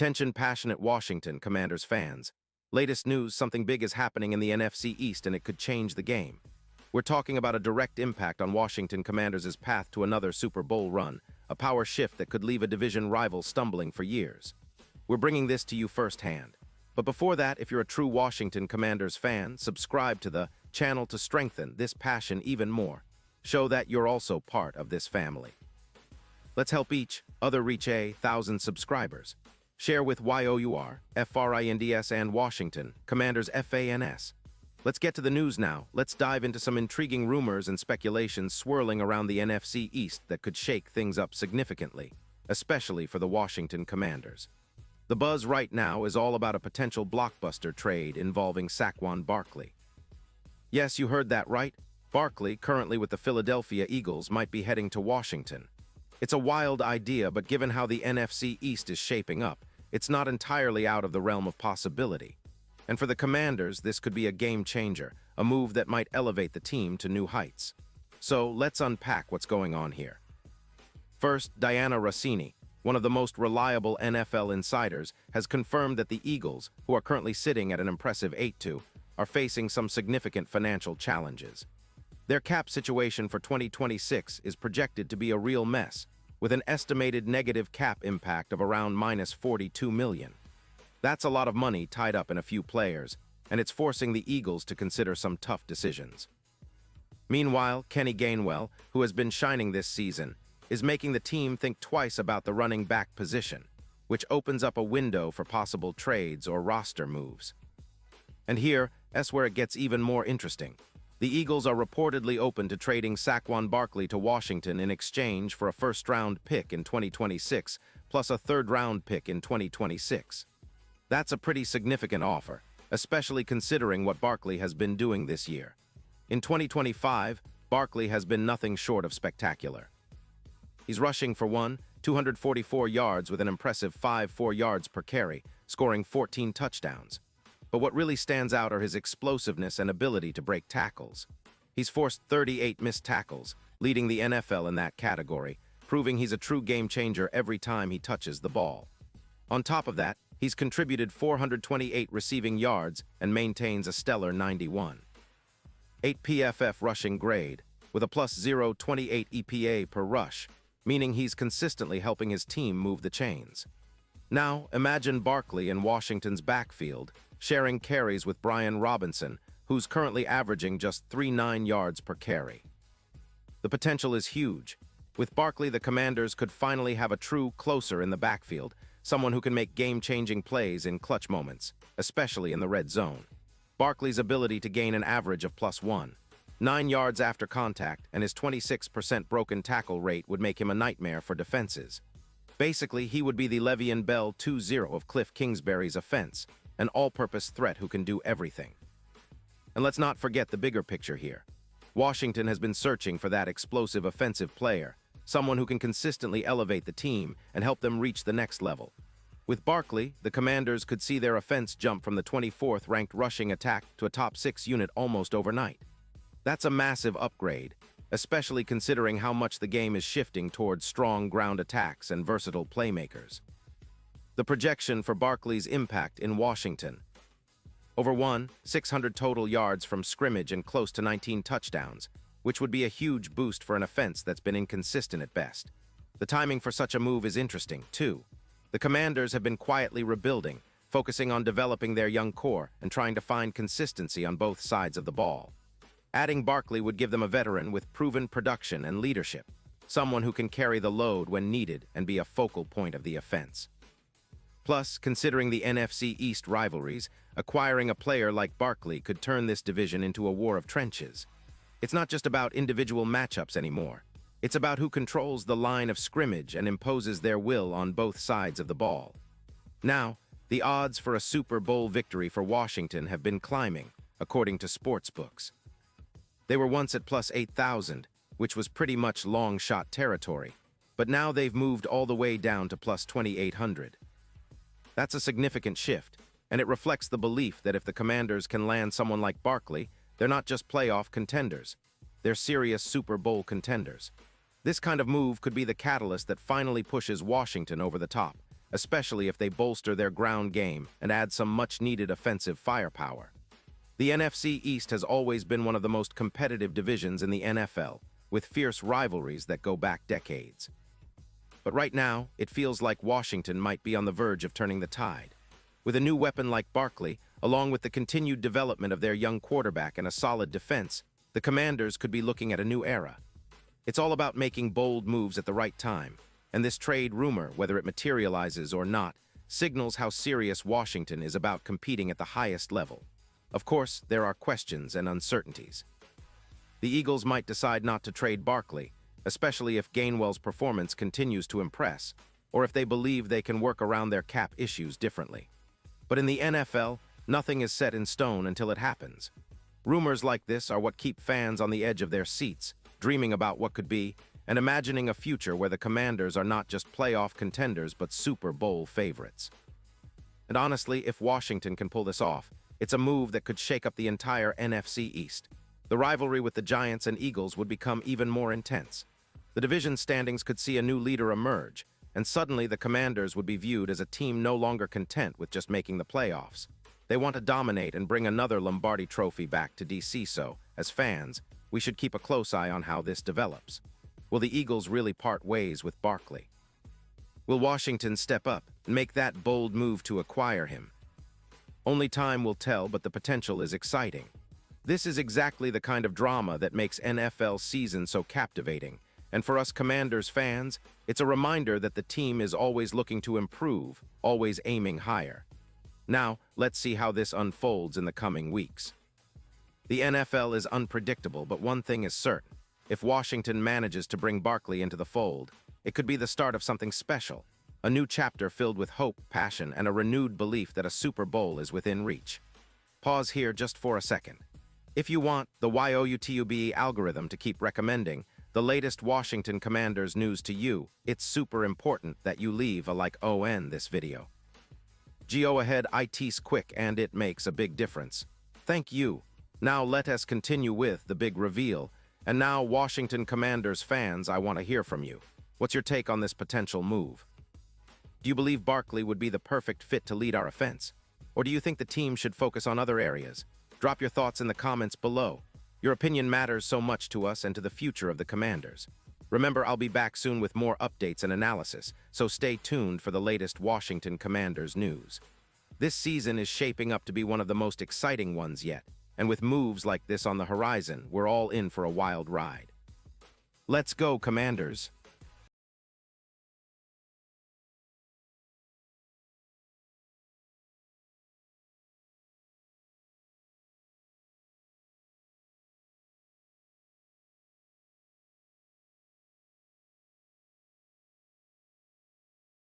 Attention passionate Washington Commanders fans. Latest news, something big is happening in the NFC East and it could change the game. We're talking about a direct impact on Washington Commanders' path to another Super Bowl run, a power shift that could leave a division rival stumbling for years. We're bringing this to you firsthand. But before that, if you're a true Washington Commanders fan, subscribe to the channel to strengthen this passion even more. Show that you're also part of this family. Let's help each other reach 1,000 subscribers. Share with YOUR, FRINDS and Washington, Commanders FANS. Let's get to the news now. Let's dive into some intriguing rumors and speculations swirling around the NFC East that could shake things up significantly, especially for the Washington Commanders. The buzz right now is all about a potential blockbuster trade involving Saquon Barkley. Yes, you heard that right. Barkley, currently with the Philadelphia Eagles, might be heading to Washington. It's a wild idea, but given how the NFC East is shaping up, it's not entirely out of the realm of possibility. And for the Commanders, this could be a game changer, a move that might elevate the team to new heights. So let's unpack what's going on here. First, Diana Rossini, one of the most reliable NFL insiders, has confirmed that the Eagles, who are currently sitting at an impressive 8-2, are facing some significant financial challenges. Their cap situation for 2026 is projected to be a real mess, with an estimated negative cap impact of around minus $42 million. That's a lot of money tied up in a few players, and it's forcing the Eagles to consider some tough decisions. Meanwhile, Kenny Gainwell, who has been shining this season, is making the team think twice about the running back position, which opens up a window for possible trades or roster moves. And here's where it gets even more interesting. The Eagles are reportedly open to trading Saquon Barkley to Washington in exchange for a first-round pick in 2026, plus a third-round pick in 2026. That's a pretty significant offer, especially considering what Barkley has been doing this year. In 2025, Barkley has been nothing short of spectacular. He's rushing for 244 yards with an impressive 5.4 yards per carry, scoring 14 touchdowns. But what really stands out are his explosiveness and ability to break tackles. He's forced 38 missed tackles, leading the NFL in that category, proving he's a true game changer every time he touches the ball. On top of that, he's contributed 428 receiving yards and maintains a stellar 91. 8 PFF rushing grade, with a plus 0.28 EPA per rush, meaning he's consistently helping his team move the chains. Now, imagine Barkley in Washington's backfield, sharing carries with Brian Robinson, who's currently averaging just 3.9 yards per carry. The potential is huge. With Barkley, the Commanders could finally have a true closer in the backfield, someone who can make game-changing plays in clutch moments, especially in the red zone. Barkley's ability to gain an average of plus 9 yards after contact, and his 26% broken tackle rate would make him a nightmare for defenses. Basically, he would be the Le'Veon Bell 2.0 of Cliff Kingsbury's offense, an all-purpose threat who can do everything. And let's not forget the bigger picture here. Washington has been searching for that explosive offensive player, someone who can consistently elevate the team and help them reach the next level. With Barkley, the Commanders could see their offense jump from the 24th ranked rushing attack to a top 6 unit almost overnight. That's a massive upgrade, especially considering how much the game is shifting towards strong ground attacks and versatile playmakers. The projection for Barkley's impact in Washington: over 600 total yards from scrimmage and close to 19 touchdowns, which would be a huge boost for an offense that's been inconsistent at best. The timing for such a move is interesting, too. The Commanders have been quietly rebuilding, focusing on developing their young core and trying to find consistency on both sides of the ball. Adding Barkley would give them a veteran with proven production and leadership, someone who can carry the load when needed and be a focal point of the offense. Plus, considering the NFC East rivalries, acquiring a player like Barkley could turn this division into a war of trenches. It's not just about individual matchups anymore. It's about who controls the line of scrimmage and imposes their will on both sides of the ball. Now, the odds for a Super Bowl victory for Washington have been climbing, according to sportsbooks. They were once at plus 8,000, which was pretty much long-shot territory, but now they've moved all the way down to plus 2,800. That's a significant shift, and it reflects the belief that if the Commanders can land someone like Barkley, they're not just playoff contenders. They're serious Super Bowl contenders. This kind of move could be the catalyst that finally pushes Washington over the top, especially if they bolster their ground game and add some much-needed offensive firepower. The NFC East has always been one of the most competitive divisions in the NFL, with fierce rivalries that go back decades. But right now, it feels like Washington might be on the verge of turning the tide. With a new weapon like Barkley, along with the continued development of their young quarterback and a solid defense, the Commanders could be looking at a new era. It's all about making bold moves at the right time, and this trade rumor, whether it materializes or not, signals how serious Washington is about competing at the highest level. Of course, there are questions and uncertainties. The Eagles might decide not to trade Barkley, especially if Gainwell's performance continues to impress, or if they believe they can work around their cap issues differently. But in the NFL, nothing is set in stone until it happens. Rumors like this are what keep fans on the edge of their seats, dreaming about what could be, and imagining a future where the Commanders are not just playoff contenders but Super Bowl favorites. And honestly, if Washington can pull this off, it's a move that could shake up the entire NFC East. The rivalry with the Giants and Eagles would become even more intense. The division standings could see a new leader emerge, and suddenly the Commanders would be viewed as a team no longer content with just making the playoffs. They want to dominate and bring another Lombardi trophy back to DC, so, as fans, we should keep a close eye on how this develops. Will the Eagles really part ways with Barkley? Will Washington step up and make that bold move to acquire him? Only time will tell, but the potential is exciting. This is exactly the kind of drama that makes NFL season so captivating, and for us Commanders fans, it's a reminder that the team is always looking to improve, always aiming higher. Now, let's see how this unfolds in the coming weeks. The NFL is unpredictable, but one thing is certain. If Washington manages to bring Barkley into the fold, it could be the start of something special, a new chapter filled with hope, passion, and a renewed belief that a Super Bowl is within reach. Pause here just for a second. If you want the YouTube algorithm to keep recommending the latest Washington Commanders news to you, it's super important that you leave a like on this video. Go ahead, it's quick and it makes a big difference. Thank you. Now let us continue with the big reveal. And now, Washington Commanders fans, I want to hear from you. What's your take on this potential move? Do you believe Barkley would be the perfect fit to lead our offense? Or do you think the team should focus on other areas? Drop your thoughts in the comments below. Your opinion matters so much to us and to the future of the Commanders. Remember, I'll be back soon with more updates and analysis, so stay tuned for the latest Washington Commanders news. This season is shaping up to be one of the most exciting ones yet, and with moves like this on the horizon, we're all in for a wild ride. Let's go, Commanders!